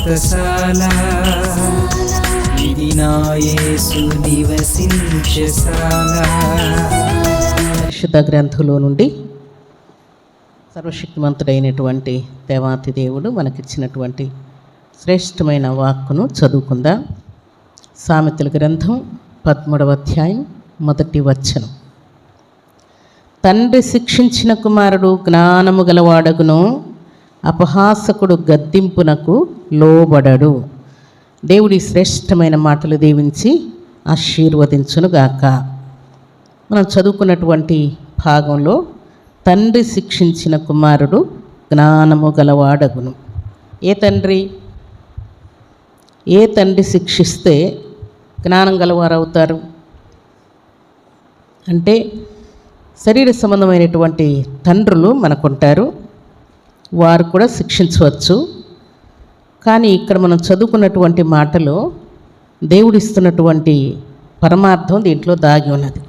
వ్రతశాల ఇది నా యేసు నివసించశాల. పరిశుద్ధ గ్రంథంలో నుండి సర్వశక్తిమంతుడైనటువంటి దేవాతి దేవుడు మనకిచ్చినటువంటి శ్రేష్టమైన వాక్కును చదువుకుందాం. సామెతల గ్రంథం 13వ అధ్యాయం 1వ వచనం. తండ్రి శిక్షించిన కుమారుడు జ్ఞానము గలవాడగును, అపహాసకుడు గద్దింపునకు లోబడడు. దేవుడి శ్రేష్టమైన మాటలు దీవించి ఆశీర్వదించునుగాక. మనం చదువుకున్నటువంటి భాగంలో తండ్రి శిక్షించిన కుమారుడు జ్ఞానము గలవాడగును. ఏ తండ్రి శిక్షిస్తే జ్ఞానం గలవారు అవుతారు అంటే, శరీర సంబంధమైనటువంటి తండ్రులు మనకుంటారు, వారు కూడా శిక్షించవచ్చు. కానీ ఇక్కడ మనం చదువుకున్నటువంటి మాటలో దేవుడిస్తున్నటువంటి పరమార్థం దీంట్లో దాగి ఉన్నది.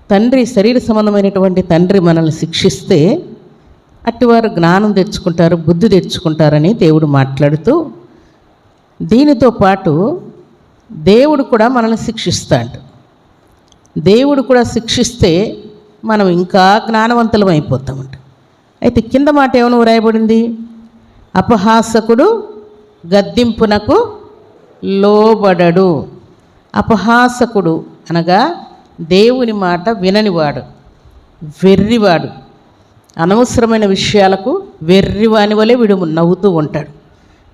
తండ్రి, శరీర సంబంధమైనటువంటి తండ్రి మనల్ని శిక్షిస్తే అట్టివారు జ్ఞానం తెచ్చుకుంటారు, బుద్ధి తెచ్చుకుంటారని దేవుడు మాట్లాడుతూ, దీనితో పాటు దేవుడు కూడా మనల్ని శిక్షిస్తాడు. దేవుడు కూడా శిక్షిస్తే మనం ఇంకా జ్ఞానవంతులం అయిపోతామంట. అయితే కింద మాట ఏమైనా వ్రాయబడింది? అపహాసకుడు గద్దింపునకు లోబడడు. అపహాసకుడు అనగా దేవుని మాట విననివాడు, వెర్రివాడు. అనవసరమైన విషయాలకు వెర్రివాని వలె వీడు నవ్వుతూ ఉంటాడు.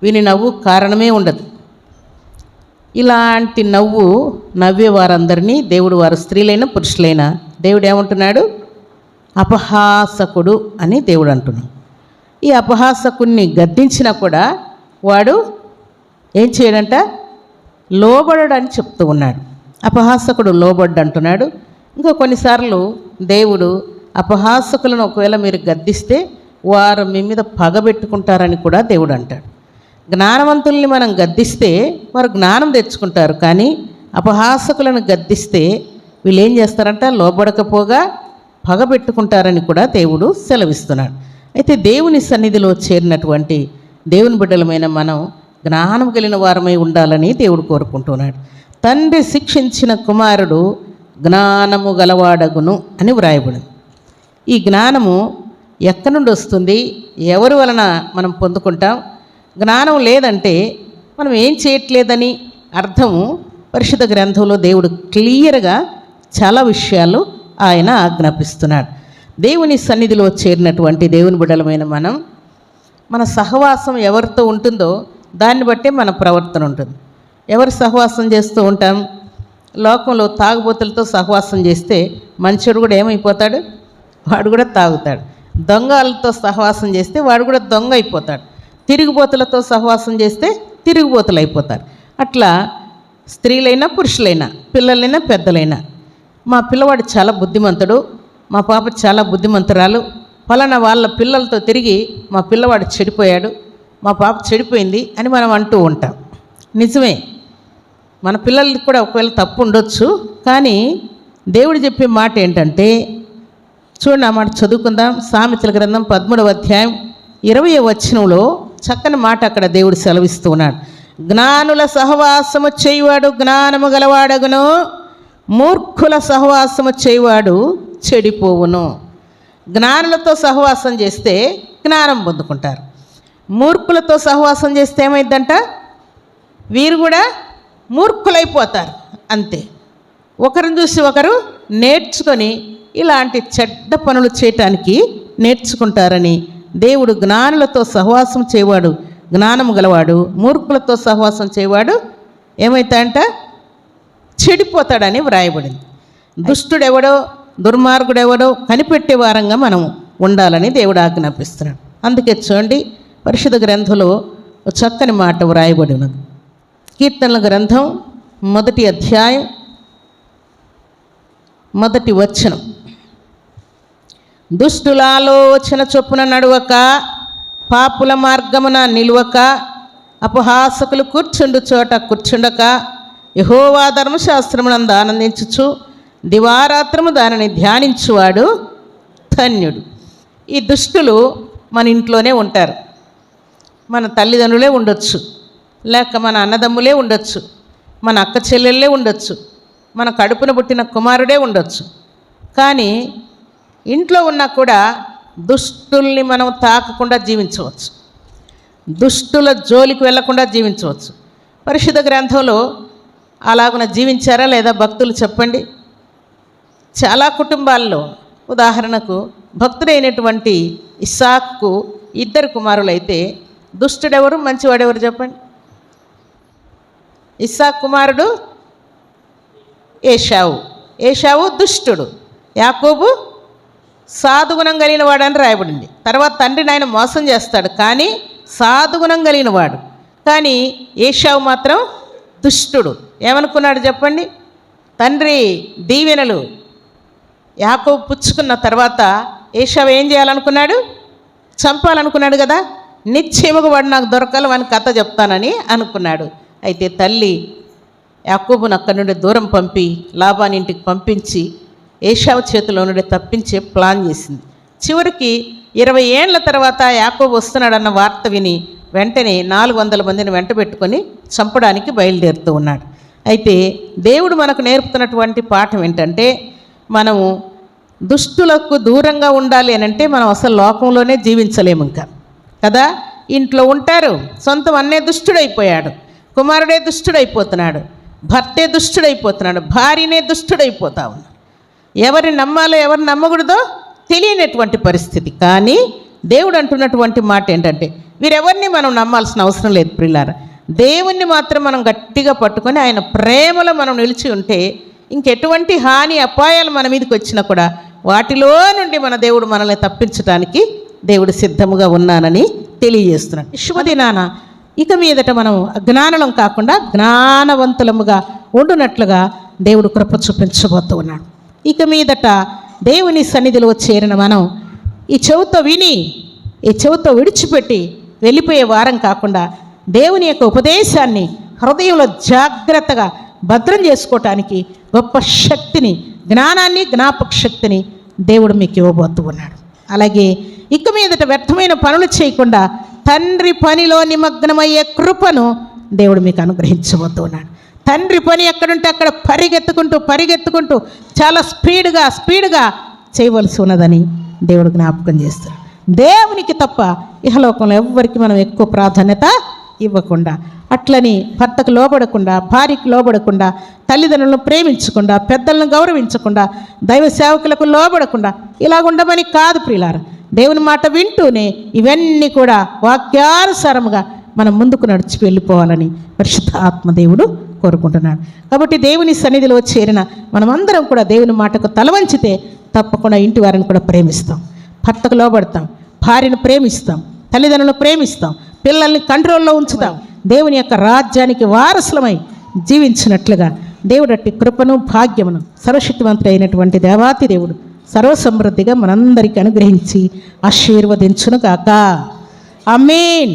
వీని నవ్వు కారణమే ఉండదు. ఇలాంటి నవ్వే వారందరినీ దేవుడు, వారు స్త్రీలైనా పురుషులైనా, దేవుడు ఏమంటున్నాడు? అపహాసకుడు అని దేవుడు అంటున్నాడు. ఈ అపహాసకుడిని గద్దించినా కూడా వాడు ఏం చేయడంట? లోబడడు అని చెప్తూ ఉన్నాడు. అపహాసకుడు లోబడ్డు అంటున్నాడు. ఇంకా కొన్నిసార్లు దేవుడు అపహాసకులను ఒకవేళ మీరు గద్దిస్తే వారు మీ మీద పగబెట్టుకుంటారని కూడా దేవుడు అంటాడు. జ్ఞానవంతుల్ని మనం గద్దిస్తే వారు జ్ఞానం తెచ్చుకుంటారు, కానీ అపహాసకులను గద్దిస్తే వీళ్ళు ఏం చేస్తారంట? లోబడకపోగా పగబెట్టుకుంటారని కూడా దేవుడు సెలవిస్తున్నాడు. అయితే దేవుని సన్నిధిలో చేరినటువంటి దేవుని బిడ్డలమైన మనం జ్ఞానం కలిగిన వారమై ఉండాలని దేవుడు కోరుకుంటున్నాడు. తండ్రి శిక్షించిన కుమారుడు జ్ఞానము గలవాడగును అని వ్రాయబడింది. ఈ జ్ఞానము ఎక్కడి నుండి వస్తుంది? ఎవరి వలన మనం పొందుకుంటాం? జ్ఞానం లేదంటే మనం ఏం చేయట్లేదని అర్థము. పరిశుద్ధ గ్రంథంలో దేవుడు క్లియర్గా చాలా విషయాలు ఆయన ఆజ్ఞాపిస్తున్నాడు. దేవుని సన్నిధిలో చేరినటువంటి దేవుని బిడ్డలమైన మనం, మన సహవాసం ఎవరితో ఉంటుందో దాన్ని బట్టే మన ప్రవర్తన ఉంటుంది. ఎవరు సహవాసం చేస్తూ ఉంటాం? లోకంలో తాగుబోతులతో సహవాసం చేస్తే మనుషుడు కూడా ఏమైపోతాడు? వాడు కూడా తాగుతాడు. దొంగలతో సహవాసం చేస్తే వాడు కూడా దొంగ అయిపోతాడు. తిరుగుబోతులతో సహవాసం చేస్తే తిరుగుబోతులు అయిపోతారు. అట్లా స్త్రీలైనా పురుషులైనా, పిల్లలైనా పెద్దలైనా, మా పిల్లవాడు చాలా బుద్ధిమంతుడు, మా పాప చాలా బుద్ధిమంతురాలు, ఫలానా వాళ్ళ పిల్లలతో తిరిగి మా పిల్లవాడు చెడిపోయాడు, మా పాప చెడిపోయింది అని మనం అంటూ ఉంటాం. నిజమే, మన పిల్లలకి కూడా ఒకవేళ తప్పు ఉండొచ్చు. కానీ దేవుడు చెప్పే మాట ఏంటంటే, చూడండి, ఆ మాట చదువుకుందాం. సామెతల గ్రంథం 13వ అధ్యాయం 20వ వచనంలో చక్కని మాట అక్కడ దేవుడు సెలవిస్తూ ఉన్నాడు. జ్ఞానుల సహవాసము చేయువాడు జ్ఞానము గలవాడగును, మూర్ఖుల సహవాసము చేయువాడు చెడిపోవును. జ్ఞానులతో సహవాసం చేస్తే జ్ఞానం పొందుకుంటారు. మూర్ఖులతో సహవాసం చేస్తే ఏమైందంట? వీరు కూడా మూర్ఖులైపోతారు. అంతే. ఒకరిని చూసి ఒకరు నేర్చుకొని ఇలాంటి చెడ్డ పనులు చేయటానికి నేర్చుకుంటారని దేవుడు జ్ఞానులతో సహవాసం చేయవాడు జ్ఞానము గలవాడు, మూర్ఖులతో సహవాసం చేయవాడు ఏమైతాడంట? చెడిపోతాడని వ్రాయబడింది. దుష్టుడెవడో, దుర్మార్గుడెవడో కనిపెట్టే వారంగా మనం ఉండాలని దేవుడు ఆజ్ఞాపిస్తున్నాడు. అందుకే చూడండి, పరిశుద్ధ గ్రంథంలో ఒక చక్కని మాట వ్రాయబడి ఉన్నది. కీర్తనల గ్రంథం 1వ అధ్యాయం 1వ వచనం. దుష్టుల ఆలోచన చొప్పున నడువక, పాపుల మార్గమున నిలువక, అపహాసకులు కూర్చుండు చోట కూర్చుండక, యెహోవా ధర్మశాస్త్రమునందు ఆనందించుచు దివారాత్రము దానిని ధ్యానించువాడు ధన్యుడు. ఈ దుష్టులు మన ఇంట్లోనే ఉంటారు. మన తల్లిదండ్రులే ఉండొచ్చు, లేక మన అన్నదమ్ములే ఉండొచ్చు, మన అక్క చెల్లెళ్ళే ఉండొచ్చు, మన కడుపున పుట్టిన కుమారుడే ఉండొచ్చు. కానీ ఇంట్లో ఉన్నా కూడా దుష్టుల్ని మనం తాకకుండా జీవించవచ్చు, దుష్టుల జోలికి వెళ్లకుండా జీవించవచ్చు. పరిశుద్ధ గ్రంథంలో అలాగున జీవించారా లేదా భక్తులు చెప్పండి? చాలా కుటుంబాల్లో, ఉదాహరణకు భక్తుడైనటువంటి ఇస్సాకు 2 కుమారులైతే దుష్టుడెవరు, మంచివాడెవరు చెప్పండి? ఇస్సాకు కుమారుడు ఏషావు దుష్టుడు, యాకోబు సాధుగుణం కలిగిన వాడని రాయబడింది. తర్వాత తండ్రిని ఆయన మోసం చేస్తాడు, కానీ సాధుగుణం కలిగిన వాడు. కానీ ఏషావు మాత్రం దుష్టుడు. ఏమనుకున్నాడు చెప్పండి? తండ్రి దీవెనలు యాకోబు పుచ్చుకున్న తర్వాత ఏషావు ఏం చేయాలనుకున్నాడు? చంపాలనుకున్నాడు కదా. నిశ్చయముగా వాడు నాకు దొరకాలి, వాని కథ చెప్తానని అనుకున్నాడు. అయితే తల్లి యాకోబును అక్కడి నుండి దూరం పంపి లాబాని ఇంటికి పంపించి ఏషావు చేతిలో నుండి తప్పించే ప్లాన్ చేసింది. చివరికి 20 ఏండ్ల తర్వాత యాకోబు వస్తున్నాడన్న వార్త విని వెంటనే 400 మందిని వెంట పెట్టుకొని చంపడానికి బయలుదేరుతూ ఉన్నాడు. అయితే దేవుడు మనకు నేర్పుతున్నటువంటి పాఠం ఏంటంటే, మనము దుష్టులకు దూరంగా ఉండాలి అని అంటే మనం అసలు లోకంలోనే జీవించలేము ఇంకా కదా. ఇంట్లో ఉంటారు, సొంతం అన్నే దుష్టుడైపోయాడు, కుమారుడే దుష్టుడైపోతున్నాడు, భర్తే దుష్టుడైపోతున్నాడు, భార్యనే దుష్టుడైపోతా ఉన్నాడు. ఎవరిని నమ్మాలో ఎవరిని నమ్మకూడదో తెలియనటువంటి పరిస్థితి. కానీ దేవుడు అంటున్నటువంటి మాట ఏంటంటే, వీరెవరిని మనం నమ్మాల్సిన అవసరం లేదు ప్రియులారా. దేవుణ్ణి మాత్రం మనం గట్టిగా పట్టుకొని ఆయన ప్రేమలో మనం నిలిచి ఉంటే ఇంకెటువంటి హాని అపాయాలు మన మీదకి వచ్చినా కూడా వాటిలో నుండి మన దేవుడు మనల్ని తప్పించడానికి దేవుడు సిద్ధముగా ఉన్నానని తెలియజేస్తున్నాడు. శుభదినాన ఇక మీదట మనం అజ్ఞానులం కాకుండా జ్ఞానవంతులముగా ఉండునట్లుగా దేవుడు కృప చూపించబోతూ ఉన్నాడు. ఇక మీదట దేవుని సన్నిధిలో చేరిన మనం ఈ చెవుతో విని ఈ చెవుతో విడిచిపెట్టి వెళ్ళిపోయే వారం కాకుండా దేవుని యొక్క ఉపదేశాన్ని హృదయంలో జాగ్రత్తగా భద్రం చేసుకోవటానికి గొప్ప శక్తిని, జ్ఞానాన్ని, జ్ఞాపక శక్తిని దేవుడు మీకు ఇవ్వబోతూ ఉన్నాడు. అలాగే ఇక మీదట వ్యర్థమైన పనులు చేయకుండా తండ్రి పనిలో నిమగ్నమయ్యే కృపను దేవుడు మీకు అనుగ్రహించబోతూ ఉన్నాడు. తండ్రి పని ఎక్కడుంటే అక్కడ పరిగెత్తుకుంటూ చాలా స్పీడ్గా చేయవలసి ఉన్నదని దేవుడు జ్ఞాపకం చేస్తాడు. దేవునికి తప్ప ఇహలోకంలో ఎవ్వరికి మనం ఎక్కువ ప్రాధాన్యత ఇవ్వకుండా, అట్లని భర్తకు లోబడకుండా, భార్యకు లోబడకుండా, తల్లిదండ్రులను ప్రేమించకుండా, పెద్దలను గౌరవించకుండా, దైవ సేవకులకు లోబడకుండా ఇలాగుండమని కాదు ప్రియులారా. దేవుని మాట వింటూనే ఇవన్నీ కూడా వాక్యానుసారముగా మనం ముందుకు నడిచి వెళ్ళిపోవాలని పరిశుద్ధ ఆత్మదేవుడు కోరుకుంటున్నాడు. కాబట్టి దేవుని సన్నిధిలో చేరిన మనమందరం కూడా దేవుని మాటకు తలవంచితే తప్పకుండా ఇంటి వారిని కూడా ప్రేమిస్తాం, భర్తకు లోబడతాం, భార్యను ప్రేమిస్తాం, తల్లిదండ్రులను ప్రేమిస్తాం, పిల్లల్ని కంట్రోల్లో ఉంచుతాం, దేవుని యొక్క రాజ్యానికి వారసులమై జీవించినట్లుగా దేవుడు అట్టి కృపను భాగ్యమును సర్వశక్తివంతుడు అయినటువంటి దేవాతి దేవుడు సర్వసమృద్ధిగా మనందరికీ అనుగ్రహించి ఆశీర్వదించును గాక. ఆమేన్.